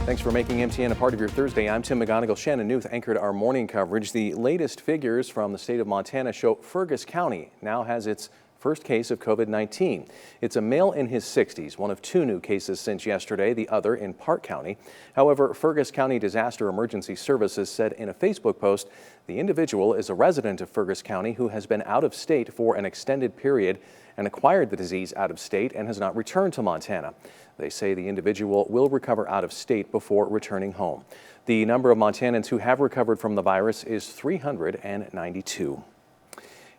Thanks for making MTN a part of your Thursday. I'm Tim McGonigal. Shannon Newth anchored our morning coverage. The latest figures from the state of Montana show Fergus County now has its first case of COVID-19. It's a male in his 60s, one of 2 new cases since yesterday, the other in Park County. However, Fergus County Disaster Emergency Services said in a Facebook post the individual is a resident of Fergus County who has been out of state for an extended period and acquired the disease out of state and has not returned to Montana. They say the individual will recover out of state before returning home. The number of Montanans who have recovered from the virus is 392.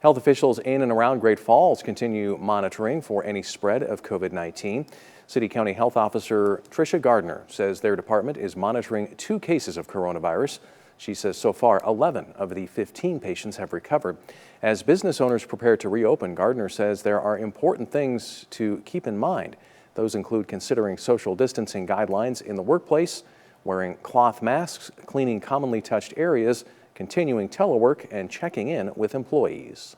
Health officials in and around Great Falls continue monitoring for any spread of COVID-19. City County Health Officer Tricia Gardner says their department is monitoring 2 cases of coronavirus. She says so far 11 of the 15 patients have recovered. As business owners prepare to reopen, Gardner says there are important things to keep in mind. Those include considering social distancing guidelines in the workplace, wearing cloth masks, cleaning commonly touched areas, continuing telework, and checking in with employees.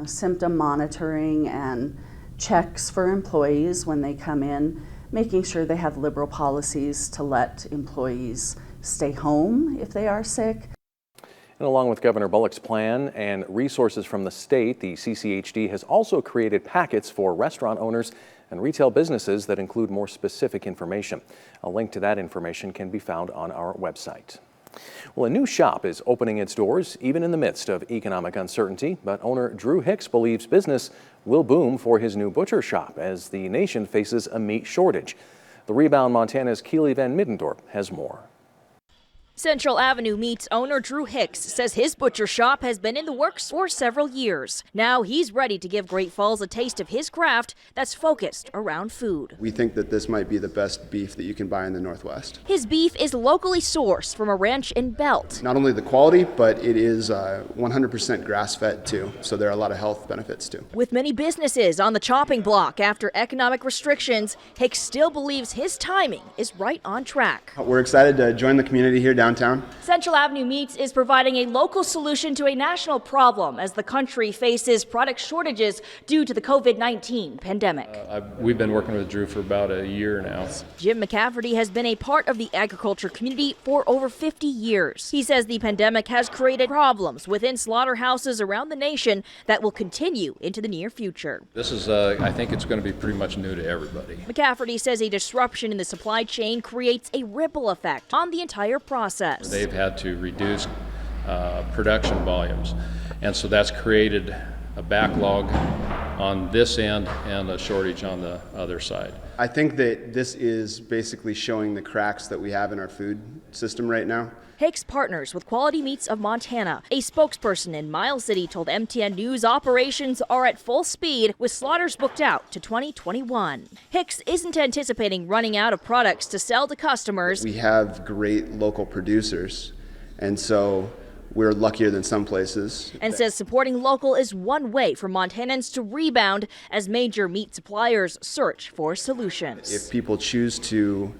Symptom monitoring and checks for employees when they come in, making sure they have liberal policies to let employees stay home if they are sick. And along with Governor Bullock's plan and resources from the state, the CCHD has also created packets for restaurant owners and retail businesses that include more specific information. A link to that information can be found on our website. Well, a new shop is opening its doors even in the midst of economic uncertainty, but owner Drew Hicks believes business will boom for his new butcher shop as the nation faces a meat shortage. The Rebound Montana's Keely Van Middendorp has more. Central Avenue Meats owner Drew Hicks says his butcher shop has been in the works for several years. Now he's ready to give Great Falls a taste of his craft that's focused around food. We think that this might be the best beef that you can buy in the Northwest. His beef is locally sourced from a ranch in Belt. Not only the quality, but it is 100% grass-fed too, so there are a lot of health benefits too. With many businesses on the chopping block after economic restrictions, Hicks still believes his timing is right on track. We're excited to join the community here downtown. Central Avenue Meats is providing a local solution to a national problem as the country faces product shortages due to the COVID-19 pandemic. We've been working with Drew for about a year now. Jim McCafferty has been a part of the agriculture community for over 50 years. He says the pandemic has created problems within slaughterhouses around the nation that will continue into the near future. This is, I think it's going to be pretty much new to everybody. McCafferty says a disruption in the supply chain creates a ripple effect on the entire process. They've had to reduce production volumes, and so that's created a backlog on this end and a shortage on the other side. I think that this is basically showing the cracks that we have in our food system right now. Hicks partners with Quality Meats of Montana. A spokesperson in Miles City told MTN News operations are at full speed with slaughters booked out to 2021. Hicks isn't anticipating running out of products to sell to customers. We have great local producers, and so we're luckier than some places. And says supporting local is one way for Montanans to rebound as major meat suppliers search for solutions. If people choose to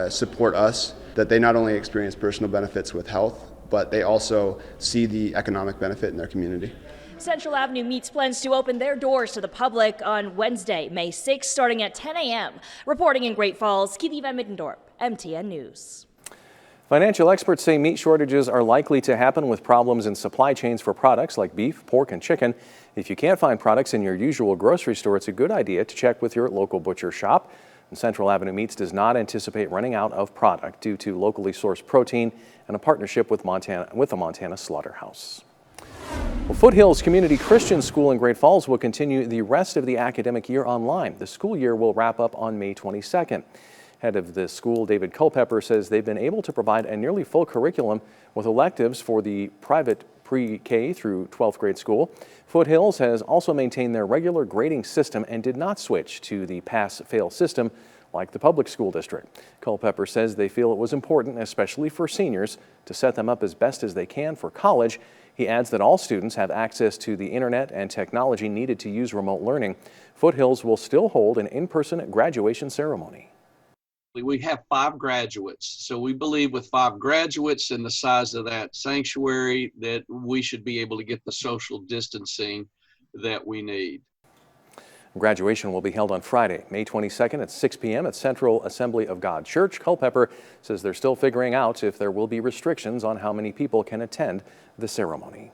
support us, that they not only experience personal benefits with health, but they also see the economic benefit in their community. Central Avenue Meats plans to open their doors to the public on Wednesday, May 6th, starting at 10 a.m. Reporting in Great Falls, Keely Van Middendorp, MTN News. Financial experts say meat shortages are likely to happen with problems in supply chains for products like beef, pork, and chicken. If you can't find products in your usual grocery store, it's a good idea to check with your local butcher shop. And Central Avenue Meats does not anticipate running out of product due to locally sourced protein and a partnership with the Montana Slaughterhouse. Well, Foothills Community Christian School in Great Falls will continue the rest of the academic year online. The school year will wrap up on May 22nd. Head of the school, David Culpepper, says they've been able to provide a nearly full curriculum with electives for the private pre-K through 12th grade school. Foothills has also maintained their regular grading system and did not switch to the pass-fail system like the public school district. Culpepper says they feel it was important, especially for seniors, to set them up as best as they can for college. He adds that all students have access to the internet and technology needed to use remote learning. Foothills will still hold an in-person graduation ceremony. We have 5 graduates, so we believe with 5 graduates and the size of that sanctuary that we should be able to get the social distancing that we need. Graduation will be held on Friday, May 22nd at 6 p.m. at Central Assembly of God Church. Culpeper says they're still figuring out if there will be restrictions on how many people can attend the ceremony.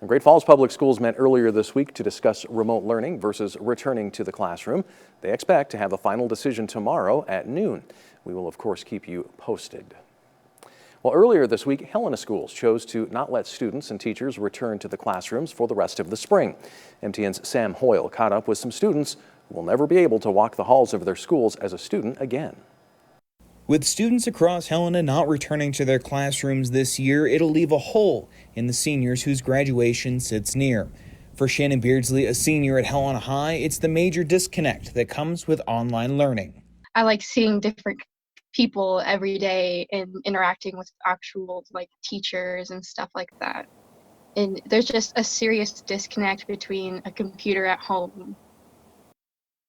Great Falls Public Schools met earlier this week to discuss remote learning versus returning to the classroom. They expect to have a final decision tomorrow at noon. We will, of course, keep you posted. Well, earlier this week, Helena schools chose to not let students and teachers return to the classrooms for the rest of the spring. MTN's Sam Hoyle caught up with some students who will never be able to walk the halls of their schools as a student again. With students across Helena not returning to their classrooms this year, it'll leave a hole in the seniors whose graduation sits near. For Shannon Beardsley, a senior at Helena High, it's the major disconnect that comes with online learning. I like seeing different people every day and interacting with actual teachers and stuff like that. And there's just a serious disconnect between a computer at home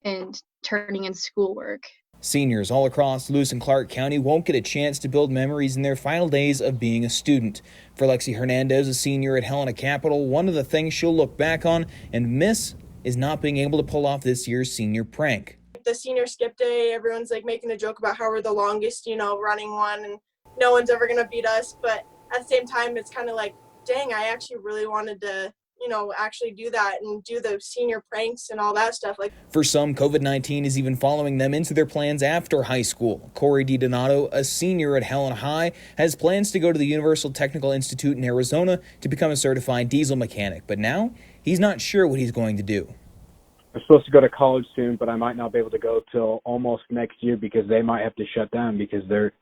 and turning in schoolwork. Seniors all across Lewis and Clark County won't get a chance to build memories in their final days of being a student. For Lexi Hernandez, a senior at Helena Capital, one of the things she'll look back on and miss is not being able to pull off this year's senior prank. The senior skip day, everyone's making a joke about how we're the longest, running one, and no one's ever going to beat us. But at the same time, it's kind of dang, I actually really wanted to actually do that and do the senior pranks and all that stuff. For some, COVID-19 is even following them into their plans after high school. Corey DiDonato, a senior at Helena High, has plans to go to the Universal Technical Institute in Arizona to become a certified diesel mechanic, but now he's not sure what he's going to do. I'm supposed to go to college soon, but I might not be able to go till almost next year because they might have to shut down because they're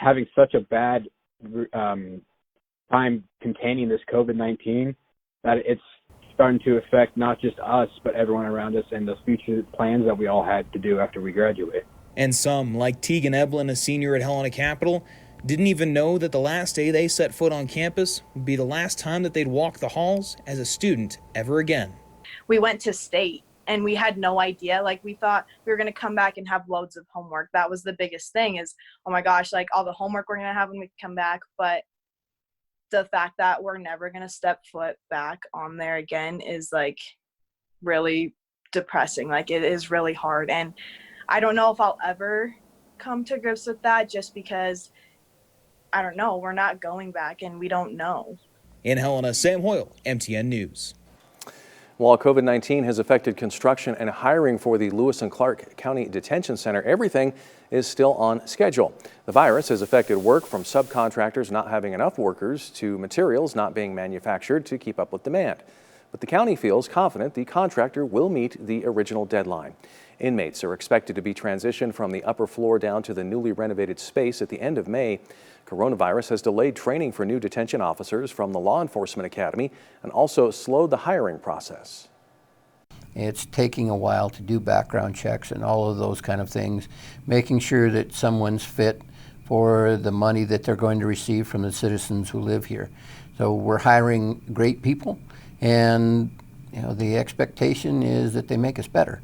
having such a bad time containing this COVID-19 that it's starting to affect not just us, but everyone around us and the future plans that we all had to do after we graduate. And some, like Tegan Evelyn, a senior at Helena Capital, didn't even know that the last day they set foot on campus would be the last time that they'd walk the halls as a student ever again. We went to state and we had no idea. We thought we were going to come back and have loads of homework. That was the biggest thing is, oh my gosh, all the homework we're going to have when we come back. But the fact that we're never going to step foot back on there again is really depressing. It is really hard. And I don't know if I'll ever come to grips with that just because, I don't know, we're not going back and we don't know. In Helena, Sam Hoyle, MTN News. While COVID-19 has affected construction and hiring for the Lewis and Clark County Detention Center, everything is still on schedule. The virus has affected work from subcontractors not having enough workers to materials not being manufactured to keep up with demand. But the county feels confident the contractor will meet the original deadline. Inmates are expected to be transitioned from the upper floor down to the newly renovated space at the end of May. Coronavirus has delayed training for new detention officers from the Law Enforcement Academy and also slowed the hiring process. It's taking a while to do background checks and all of those kind of things, making sure that someone's fit for the money that they're going to receive from the citizens who live here. So we're hiring great people, and the expectation is that they make us better.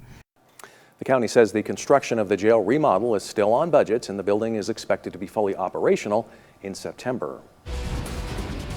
The county says the construction of the jail remodel is still on budget and the building is expected to be fully operational in September.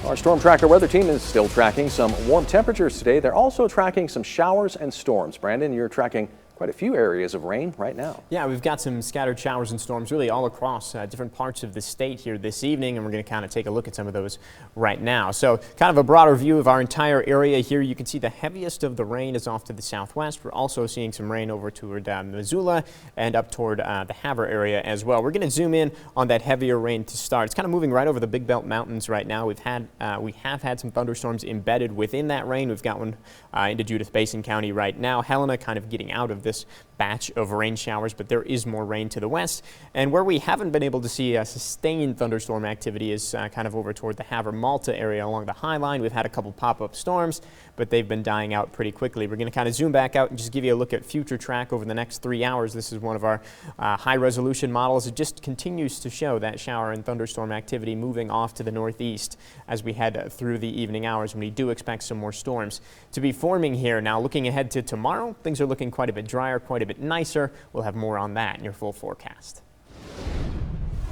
Our Storm Tracker weather team is still tracking some warm temperatures today. They're also tracking some showers and storms. Brandon, you're tracking quite a few areas of rain right now. Yeah, we've got some scattered showers and storms really all across different parts of the state here this evening, and we're going to kind of take a look at some of those right now. So kind of a broader view of our entire area here. You can see the heaviest of the rain is off to the southwest. We're also seeing some rain over toward Missoula and up toward the Havre area as well. We're going to zoom in on that heavier rain to start. It's kind of moving right over the Big Belt Mountains right now. We have had some thunderstorms embedded within that rain. We've got one into Judith Basin County right now. Helena kind of getting out of this batch of rain showers, but there is more rain to the west. And where we haven't been able to see sustained thunderstorm activity is kind of over toward the Havre-Malta area along the High Line. We've had a couple pop-up storms, but they've been dying out pretty quickly. We're going to kind of zoom back out and just give you a look at future track over the next 3 hours. This is one of our high-resolution models. It just continues to show that shower and thunderstorm activity moving off to the northeast as we head through the evening hours, when we do expect some more storms to be forming here. Now, looking ahead to tomorrow, things are looking quite a bit drier, quite a bit nicer. We'll have more on that in your full forecast.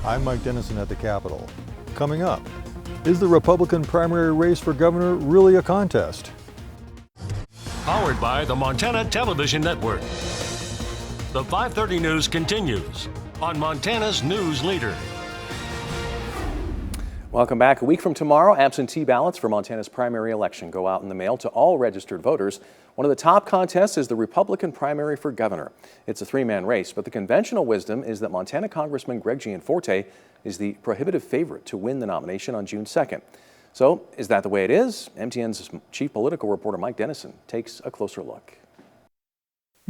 I'm Mike Dennison at the Capitol. Coming up, is the Republican primary race for governor really a contest? Powered by the Montana Television Network. The 5:30 news continues on Montana's News Leader. Welcome back. A week from tomorrow, absentee ballots for Montana's primary election go out in the mail to all registered voters. One of the top contests is the Republican primary for governor. It's a three-man race, but the conventional wisdom is that Montana Congressman Greg Gianforte is the prohibitive favorite to win the nomination on June 2nd. So, is that the way it is? MTN's chief political reporter Mike Dennison takes a closer look.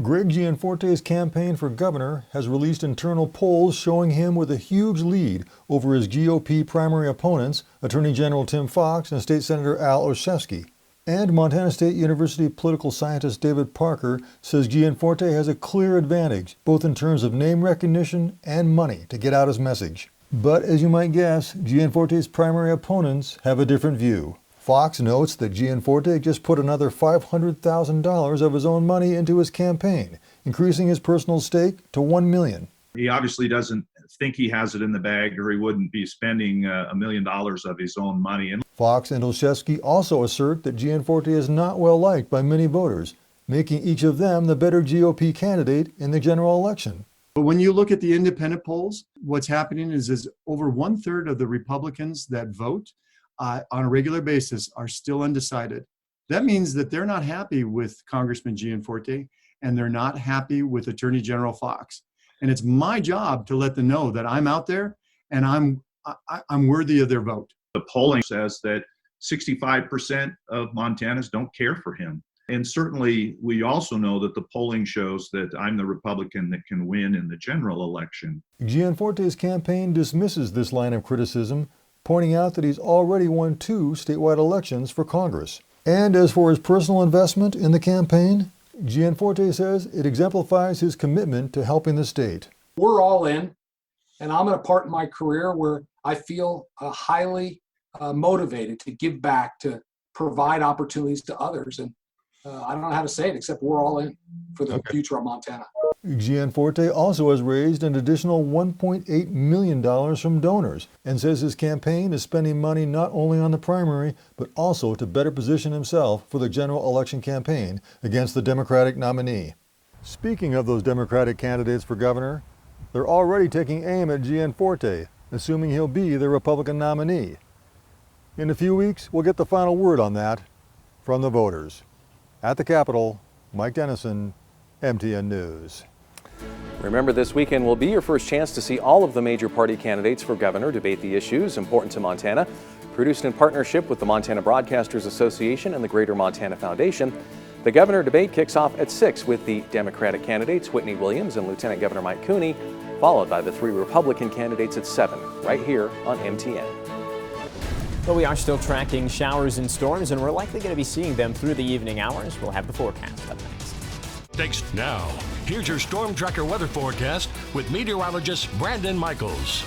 Greg Gianforte's campaign for governor has released internal polls showing him with a huge lead over his GOP primary opponents, Attorney General Tim Fox and State Senator Al Olszewski. And Montana State University political scientist David Parker says Gianforte has a clear advantage, both in terms of name recognition and money to get out his message. But as you might guess, Gianforte's primary opponents have a different view. Fox notes that Gianforte just put another $500,000 of his own money into his campaign, increasing his personal stake to $1 million. He obviously doesn't think he has it in the bag, or he wouldn't be spending $1 million of his own money. Fox and Olszewski also assert that Gianforte is not well liked by many voters, making each of them the better GOP candidate in the general election. But when you look at the independent polls, what's happening is over 1/3 of the Republicans that vote on a regular basis are still undecided. That means that they're not happy with Congressman Gianforte, and they're not happy with Attorney General Fox. And it's my job to let them know that I'm out there and I'm worthy of their vote. The polling says that 65% of Montanans don't care for him. And certainly we also know that the polling shows that I'm the Republican that can win in the general election. Gianforte's campaign dismisses this line of criticism, pointing out that he's already won 2 statewide elections for Congress. And as for his personal investment in the campaign, Gianforte says it exemplifies his commitment to helping the state. We're all in, and I'm at a part in my career where I feel highly motivated to give back, to provide opportunities to others. And I don't know how to say it except we're all in for the future of Montana. Gianforte also has raised an additional $1.8 million from donors and says his campaign is spending money not only on the primary, but also to better position himself for the general election campaign against the Democratic nominee. Speaking of those Democratic candidates for governor, they're already taking aim at Gianforte, assuming he'll be the Republican nominee. In a few weeks, we'll get the final word on that from the voters. At the Capitol, Mike Dennison, MTN News. Remember, this weekend will be your first chance to see all of the major party candidates for governor debate the issues important to Montana. Produced in partnership with the Montana Broadcasters Association and the Greater Montana Foundation, the governor debate kicks off at 6 with the Democratic candidates Whitney Williams and Lieutenant Governor Mike Cooney, followed by the 3 Republican candidates at 7, right here on MTN. But we are still tracking showers and storms, and we're likely going to be seeing them through the evening hours. We'll have the forecast up next. Thanks. Now, here's your Storm Tracker weather forecast with meteorologist Brandon Michaels.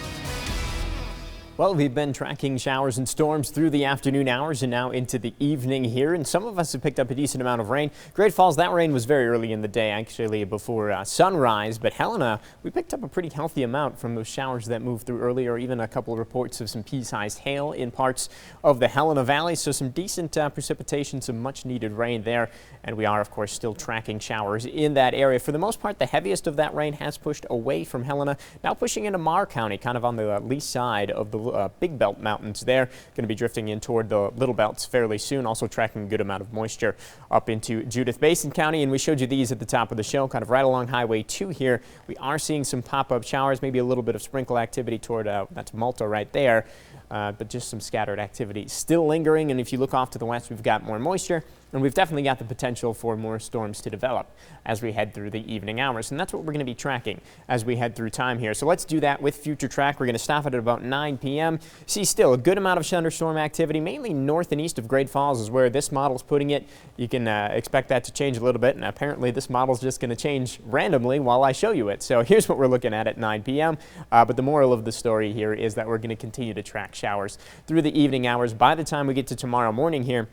Well, we've been tracking showers and storms through the afternoon hours and now into the evening here, and some of us have picked up a decent amount of rain. Great Falls, that rain was very early in the day, actually before sunrise, but Helena, we picked up a pretty healthy amount from those showers that moved through earlier, even a couple of reports of some pea-sized hail in parts of the Helena Valley, so some decent precipitation, some much-needed rain there, and we are, of course, still tracking showers in that area. For the most part, the heaviest of that rain has pushed away from Helena, now pushing into Marr County, kind of on the lee side of the Big Belt Mountains there. Going to be drifting in toward the Little Belts fairly soon, also tracking a good amount of moisture up into Judith Basin County, and we showed you these at the top of the show, kind of right along Highway 2 here. We are seeing some pop-up showers, maybe a little bit of sprinkle activity toward, that's Malta right there, but just some scattered activity still lingering, and if you look off to the west, we've got more moisture, and we've definitely got the potential for more storms to develop as we head through the evening hours, and that's what we're going to be tracking as we head through time here. So let's do that with Future Track. We're going to stop it at about 9 p.m. See still a good amount of thunderstorm activity, mainly north and east of Great Falls is where this model's putting it. You can expect that to change a little bit, and apparently this model's just going to change randomly while I show you it. So here's what we're looking at 9 p.m. But the moral of the story here is that we're going to continue to track showers through the evening hours. By the time we get to tomorrow morning here,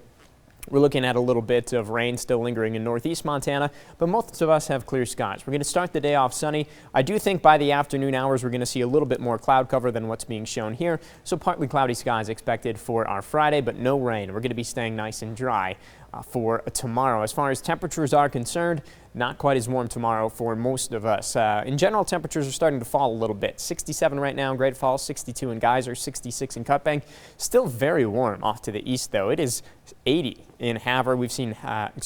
we're looking at a little bit of rain still lingering in northeast Montana, but most of us have clear skies. We're going to start the day off sunny. I do think by the afternoon hours we're going to see a little bit more cloud cover than what's being shown here, so partly cloudy skies expected for our Friday, but no rain. We're going to be staying nice and dry for tomorrow. As far as temperatures are concerned, not quite as warm tomorrow for most of us. In general, temperatures are starting to fall a little bit. 67 right now in Great Falls, 62 in Geyser, 66 in Cutbank. Still very warm off to the east, though. It is 80 in Havre. We've seen,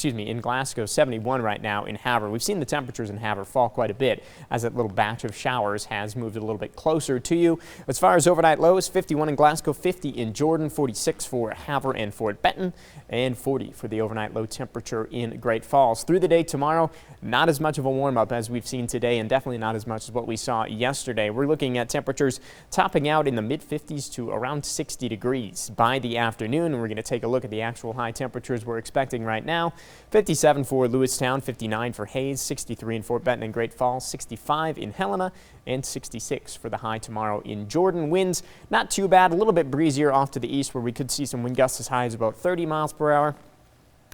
in Glasgow, 71 right now in Havre. We've seen the temperatures in Havre fall quite a bit as that little batch of showers has moved a little bit closer to you. As far as overnight lows, 51 in Glasgow, 50 in Jordan, 46 for Havre and Fort Benton, and 40 for the overnight low temperature in Great Falls. Through the day tomorrow, not as much of a warm-up as we've seen today, and definitely not as much as what we saw yesterday. We're looking at temperatures topping out in the mid-50s to around 60 degrees by the afternoon. We're going to take a look at the actual high temperatures we're expecting right now. 57 for Lewistown, 59 for Hayes, 63 in Fort Benton and Great Falls, 65 in Helena, and 66 for the high tomorrow in Jordan. Winds not too bad, a little bit breezier off to the east where we could see some wind gusts as high as about 30 miles per hour.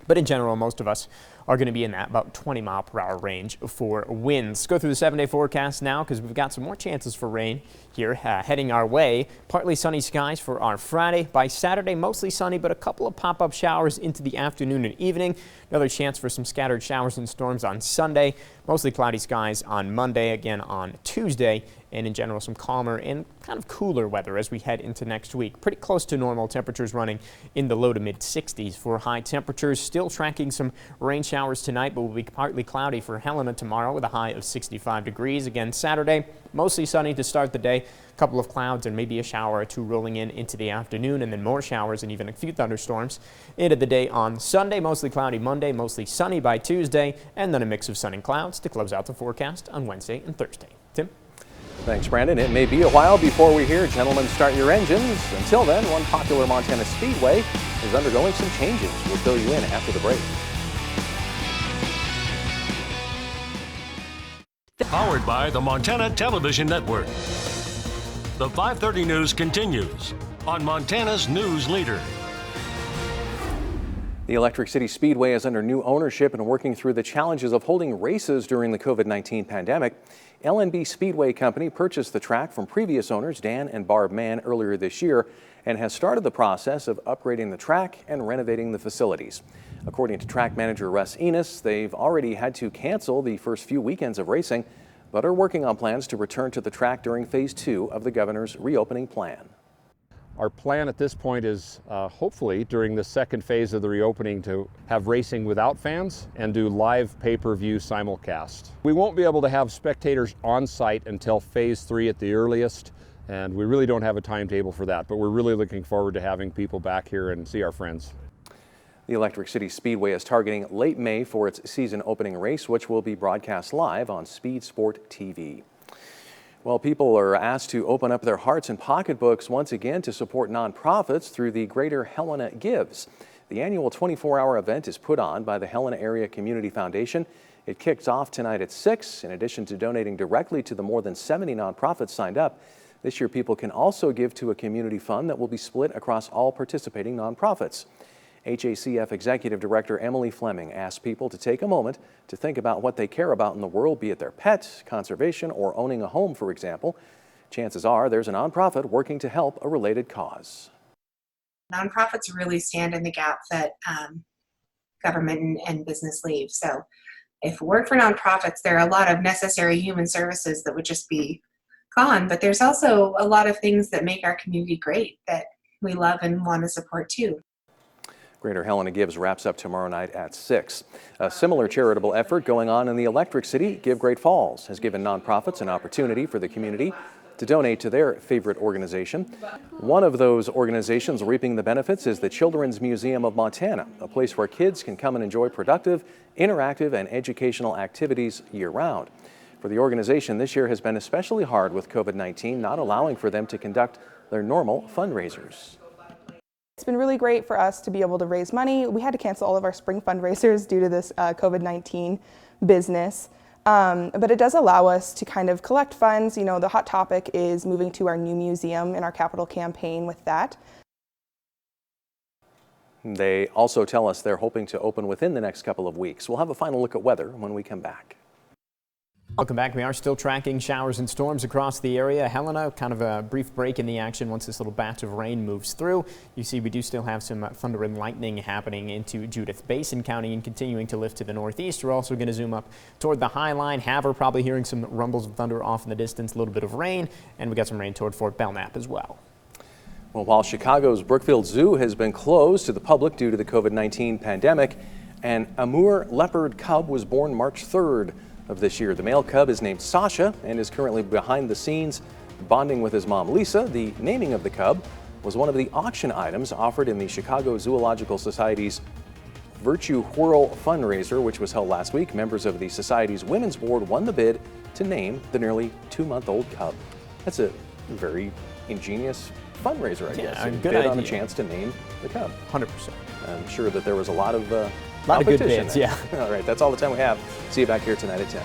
But in general, most of us are going to be in that about 20 mile per hour range for winds. Let's go through the 7-day forecast now because we've got some more chances for rain here heading our way. Partly sunny skies for our Friday. By Saturday, mostly sunny, but a couple of pop-up showers into the afternoon and evening. Another chance for some scattered showers and storms on Sunday. Mostly cloudy skies on Monday, again on Tuesday, and in general some calmer and kind of cooler weather as we head into next week. Pretty close to normal temperatures running in the low to mid 60s for high temperatures. Still tracking some rain showers tonight, but will be partly cloudy for Helena tomorrow with a high of 65 degrees. Again Saturday, mostly sunny to start the day. A couple of clouds and maybe a shower or two rolling in into the afternoon, and then more showers and even a few thunderstorms into the day on Sunday. Mostly cloudy Monday, mostly sunny by Tuesday, and then a mix of sun and clouds to close out the forecast on Wednesday and Thursday. Tim? Thanks, Brandon. It may be a while before we hear gentlemen start your engines. Until then, one popular Montana speedway is undergoing some changes. We'll fill you in after the break. Powered by the Montana Television Network. The 5:30 news continues on Montana's news leader. The Electric City Speedway is under new ownership and working through the challenges of holding races during the COVID-19 pandemic. L&B Speedway Company purchased the track from previous owners Dan and Barb Mann earlier this year and has started the process of upgrading the track and renovating the facilities. According to track manager Russ Enos, they've already had to cancel the first few weekends of racing, but are working on plans to return to the track during phase 2 of the governor's reopening plan. Our plan at this point is hopefully during the second phase of the reopening to have racing without fans and do live pay-per-view simulcast. We won't be able to have spectators on site until phase 3 at the earliest, and we really don't have a timetable for that, but we're really looking forward to having people back here and see our friends. The Electric City Speedway is targeting late May for its season opening race, which will be broadcast live on Speed Sport TV. Well, people are asked to open up their hearts and pocketbooks once again to support nonprofits through the Greater Helena Gives. The annual 24-hour event is put on by the Helena Area Community Foundation. It kicks off tonight at 6. In addition to donating directly to the more than 70 nonprofits signed up, this year people can also give to a community fund that will be split across all participating nonprofits. HACF Executive Director Emily Fleming asked people to take a moment to think about what they care about in the world, be it their pet, conservation, or owning a home, for example. Chances are there's a nonprofit working to help a related cause. Nonprofits really stand in the gap that government and business leave. So if it weren't for nonprofits, there are a lot of necessary human services that would just be gone, but there's also a lot of things that make our community great that we love and want to support too. Greater Helena Gives wraps up tomorrow night at 6. A similar charitable effort going on in the Electric City, Give Great Falls, has given nonprofits an opportunity for the community to donate to their favorite organization. One of those organizations reaping the benefits is the Children's Museum of Montana, a place where kids can come and enjoy productive, interactive, and educational activities year-round. For the organization, this year has been especially hard with COVID-19, not allowing for them to conduct their normal fundraisers. It's been really great for us to be able to raise money. We had to cancel all of our spring fundraisers due to this COVID-19 business, but it does allow us to kind of collect funds. You know, the hot topic is moving to our new museum and our capital campaign with that. They also tell us they're hoping to open within the next couple of weeks. We'll have a final look at weather when we come back. Welcome back. We are still tracking showers and storms across the area. Helena, kind of a brief break in the action once this little batch of rain moves through. You see we do still have some thunder and lightning happening into Judith Basin County and continuing to lift to the northeast. We're also going to zoom up toward the High Line. Havre probably hearing some rumbles of thunder off in the distance, a little bit of rain, and we got some rain toward Fort Belknap as well. Well, while Chicago's Brookfield Zoo has been closed to the public due to the COVID-19 pandemic, an Amur leopard cub was born March 3rd. Of this year. The male cub is named Sasha and is currently behind the scenes bonding with his mom Lisa. The naming of the cub was one of the auction items offered in the Chicago Zoological Society's Virtue Whirl fundraiser, which was held last week. Members of the Society's Women's Board won the bid to name the nearly 2-month-old cub. That's a very ingenious fundraiser, I guess. A good bid idea. on a chance to name the cub. 100%. I'm sure that there was a lot of good bids, there. yeah. All right, that's all the time we have. See you back here tonight at 10.